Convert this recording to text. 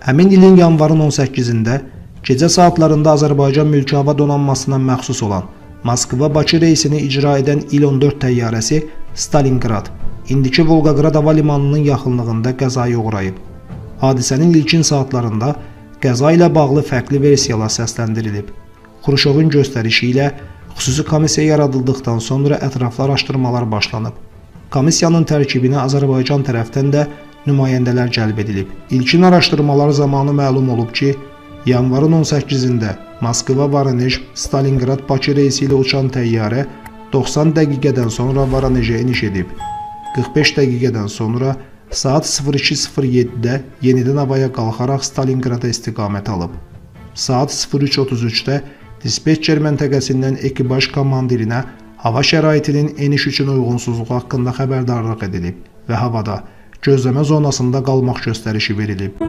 Həmin ilin yanvarın 18-də gecə saatlarında Azərbaycan Mülki Hava Donanmasına məxsus olan Moskva-Bakı reysini icra edən İl-14 təyyarəsi Stalingrad, indiki Volqaqrad hava limanının yaxınlığında qəzaya uğrayıb. Hadisənin ilkin saatlarında qəza ilə bağlı fərqli versiyalar səsləndirilib. Xruşovun göstərişi ilə xüsusi komissiya yaradıldıqdan sonra ətraflı araşdırmalar başlanıb. Komissiyanın tərkibinə Azərbaycan tərəfdən də nümayəndələr cəlb edilib. İlkin araşdırmalar zamanı məlum olub ki, yanvarın 18-də Moskva-Voronej Stalingrad-Bakı reysi ilə uçan təyyarə 90 dəqiqədən sonra Voronejə eniş edib. 45 dəqiqədən sonra saat 02:07-də yenidən havaya qalxaraq Stalingrada istiqamət alıb. Saat 03:33-də dispetçer məntəqəsindən ekipaj komandirinə hava şəraitinin eniş üçün uyğunsuzluğu haqqında xəbərdarlıq edilib və havada gözləmə zonasında qalmaq göstərişi verilib.